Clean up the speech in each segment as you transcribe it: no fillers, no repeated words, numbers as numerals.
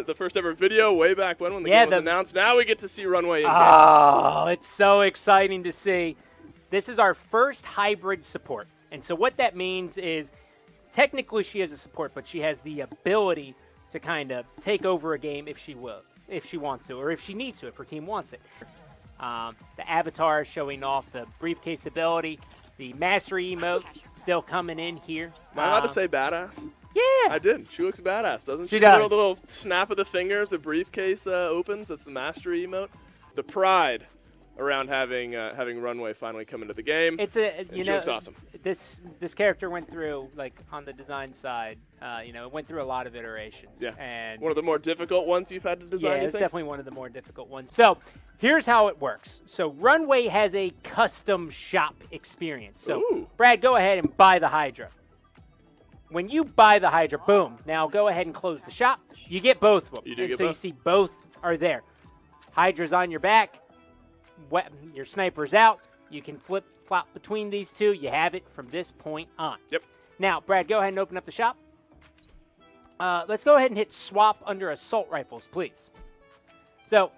the first ever video way back when the game was announced. Now we get to see Runaway in game. Oh, it's so exciting to see. This is our first hybrid support. And so what that means is technically she has a support, but she has the ability to kind of take over a game if she wants to, or if she needs to, if her team wants it. The avatar showing off the briefcase ability, the mastery emote still coming in here. Am I allowed to say badass? Yeah. I did. She looks badass, doesn't she? She does. The little snap of the fingers, the briefcase opens. That's the mastery emote. The pride around having Runaway finally come into the game. She looks awesome. This character went through, like, on the design side, it went through a lot of iterations. Yeah. And one of the more difficult ones you've had to design, yeah, it's definitely one of the more difficult ones. So here's how it works. So Runaway has a custom shop experience. So Ooh. Brad, go ahead and buy the Hydra. When you buy the Hydra, boom, now go ahead and close the shop. You get both of them. You do get so both. You see both are there. Hydra's on your back. Your sniper's out. You can flip-flop between these two. You have it from this point on. Yep. Now, Brad, go ahead and open up the shop. Let's go ahead and hit swap under assault rifles, please. So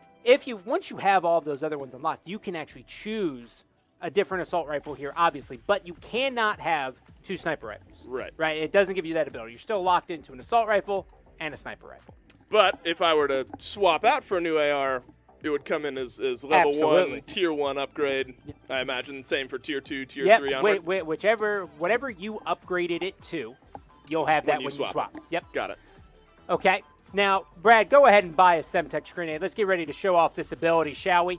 once you have all of those other ones unlocked, you can actually choose a different assault rifle here, obviously, but you cannot have 2 sniper rifles. Right. Right? It doesn't give you that ability. You're still locked into an assault rifle and a sniper rifle. But if I were to swap out for a new AR, it would come in as level Absolutely. 1, tier 1 upgrade. I imagine same for tier 2, tier 3 onward. Whatever you upgraded it to, you'll have that when you swap. Yep. Got it. Okay. Now, Brad, go ahead and buy a Semtex grenade. Let's get ready to show off this ability, shall we?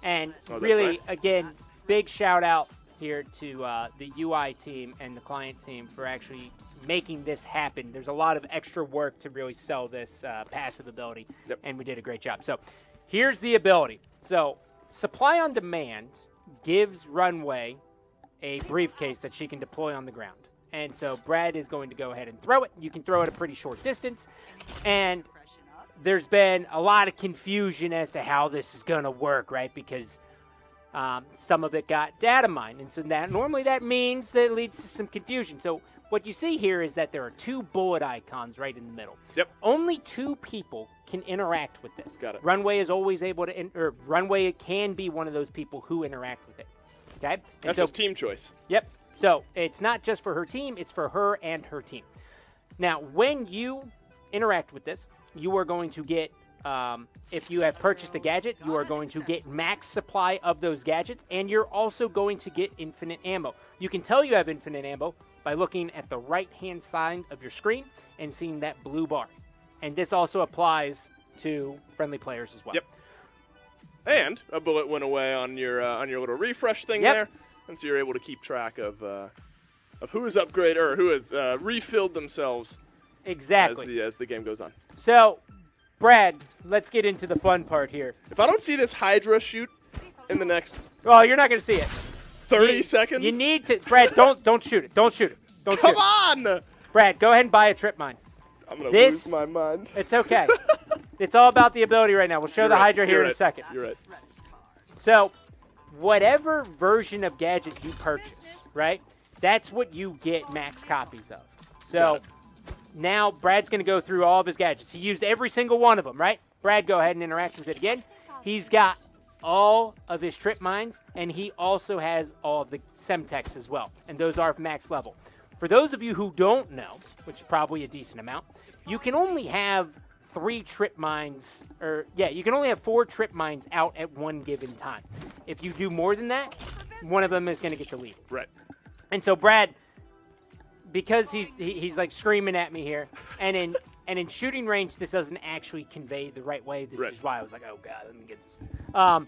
And really, again, big shout out here to the UI team and the client team for actually making this happen. There's a lot of extra work to really sell this passive ability, and we did a great job. So here's the ability. So supply on demand gives Runaway a briefcase that she can deploy on the ground. And so Brad is going to go ahead and throw it. You can throw it a pretty short distance. And there's been a lot of confusion as to how this is going to work, right? Because some of it got data mined. And so normally that means that it leads to some confusion. So what you see here is that there are 2 bullet icons right in the middle. Yep. Only 2 people can interact with this. Got it. Runaway is always able to, Runaway can be one of those people who interact with it. Okay? That's just team choice. Yep. So it's not just for her team, it's for her and her team. Now, when you interact with this, you are going to get, if you have purchased a gadget, you are going to get max supply of those gadgets, and you're also going to get infinite ammo. You can tell you have infinite ammo by looking at the right-hand side of your screen and seeing that blue bar. And this also applies to friendly players as well. Yep. And a bullet went away on your little refresh thing there. And so you're able to keep track of who has upgraded or who has refilled themselves exactly as the game goes on. So, Brad, let's get into the fun part here. If I don't see this Hydra shoot in the next you're not going to see it. 30 seconds? You need to, Brad, don't shoot it. Don't shoot it. Don't shoot it. Come on! Brad, go ahead and buy a trip mine. I'm going to lose my mind. It's okay. It's all about the ability right now. We'll show the Hydra here in a second. You're right. So, whatever version of gadget you purchase, right, that's what you get max copies of. So, now Brad's going to go through all of his gadgets. He used every single one of them, right? Brad, go ahead and interact with it again. He's got all of his trip mines, and he also has all of the Semtex as well, and those are max level. For those of you who don't know, which is probably a decent amount, you can only have 3 trip mines, you can only have 4 trip mines out at one given time. If you do more than that, one of them is going to get deleted. Right. And so Brad, because he's like screaming at me here, and in shooting range, this doesn't actually convey the right way. This is why I was like, oh god, let me get this.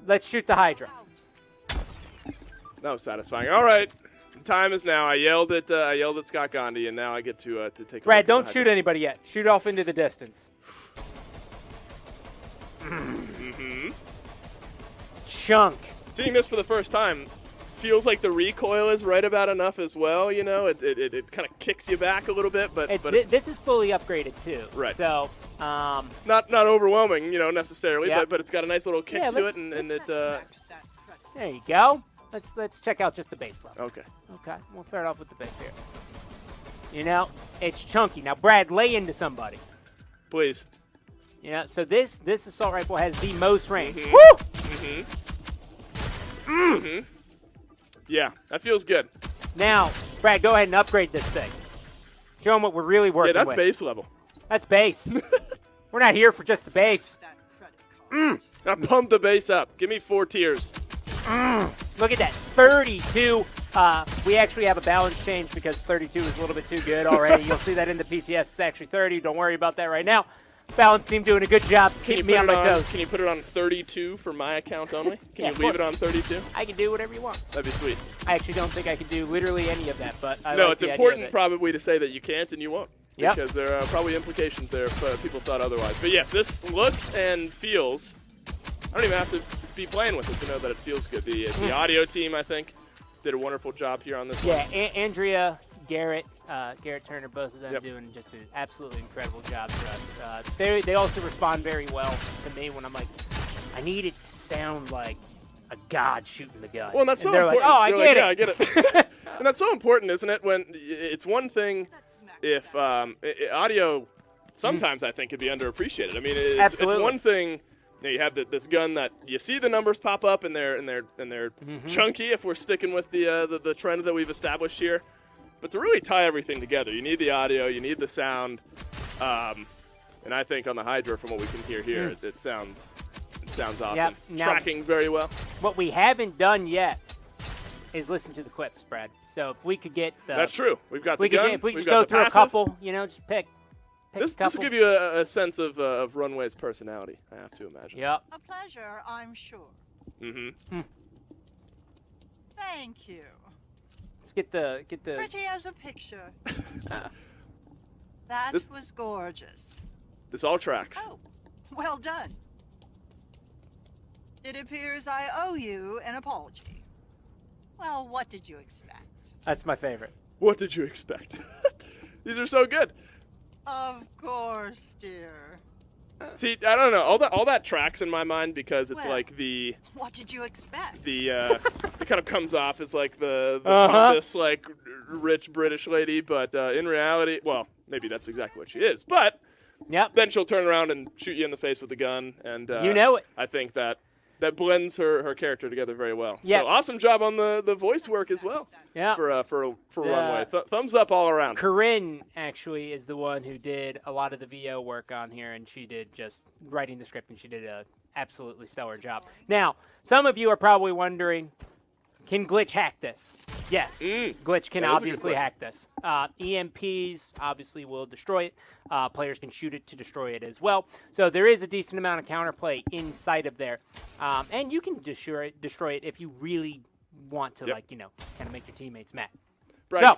Let's shoot the Hydra. That was satisfying. All right. The time is now. I yelled at Scott Gandhi, and now I get to take. Brad, don't shoot anybody yet. Shoot off into the distance. Chunk. Seeing this for the first time feels like the recoil is right about enough as well. You know, it kind of kicks you back a little bit, but this is fully upgraded too. Right. So not overwhelming, necessarily, but it's got a nice little kick to it, and it. There you go. Let's check out just the base level. Okay. Okay, we'll start off with the base here. It's chunky. Now, Brad, lay into somebody. Please. Yeah, so this assault rifle has the most range. Mm-hmm. Woo! Mm-hmm. Yeah, that feels good. Now, Brad, go ahead and upgrade this thing. Show them what we're really working with. Yeah, that's base level. That's base. We're not here for just the base. Now pump the base up. Give me 4 tiers. Look at that, 32. We actually have a balance change because 32 is a little bit too good already. You'll see that in the PTS. It's actually 30. Don't worry about that right now. Balance team doing a good job keeping me on my toes. Can you put it on 32 for my account only? Can Yeah, you leave it on 32? I can do whatever you want. That'd be sweet. I actually don't think I can do literally any of that, but I No, like it's the important idea of it. probably to say that you can't and you won't. Yep. Because there are probably implications there if people thought otherwise. But yes, this looks and feels. I don't even have to be playing with it to know that it feels good. The audio team, I think, did a wonderful job here on this one. Yeah, Andrea, Garrett Turner, both of them doing just an absolutely incredible job for us. They also respond very well to me when I'm like, I need it to sound like a god shooting the gun. Well, and that's so they're important. Like, oh, I get it. Yeah, I get it. And that's so important, isn't it? When it's one thing if audio sometimes I think could be underappreciated. I mean, it's one thing. You have this gun that you see the numbers pop up and they're chunky if we're sticking with the trend that we've established here. But to really tie everything together, you need the audio, you need the sound, and I think on the Hydra, from what we can hear here, it sounds awesome. Yep. Now, tracking very well. What we haven't done yet is listen to the clips, Brad. So if we could get that's true. We've got the gun. If we could just go through a couple, just pick. This will give you a sense of Runway's personality, I have to imagine. Yep. A pleasure, I'm sure. Mm-hmm. Thank you. Let's get the. Pretty as a picture. That was gorgeous. This all tracks. Oh, well done. It appears I owe you an apology. Well, what did you expect? That's my favorite. What did you expect? These are so good. Of course, dear. See, I don't know. All that tracks in my mind because it's like the. What did you expect? It kind of comes off as like the pompous, like rich British lady, but in reality, well, maybe that's exactly what she is. But then she'll turn around and shoot you in the face with a gun, and you know it. I think that blends her character together very well. Yeah. So awesome job on the voice work as well. Yeah. For Runway. Thumbs up all around. Corinne actually is the one who did a lot of the VO work on here, and she did just writing the script, and she did a absolutely stellar job. Now, some of you are probably wondering, can Glitch hack this? Yes, Glitch can obviously hack this. EMPs obviously will destroy it. Players can shoot it to destroy it as well. So there is a decent amount of counterplay inside of there. And you can destroy it if you really want to, kind of make your teammates mad. Brad,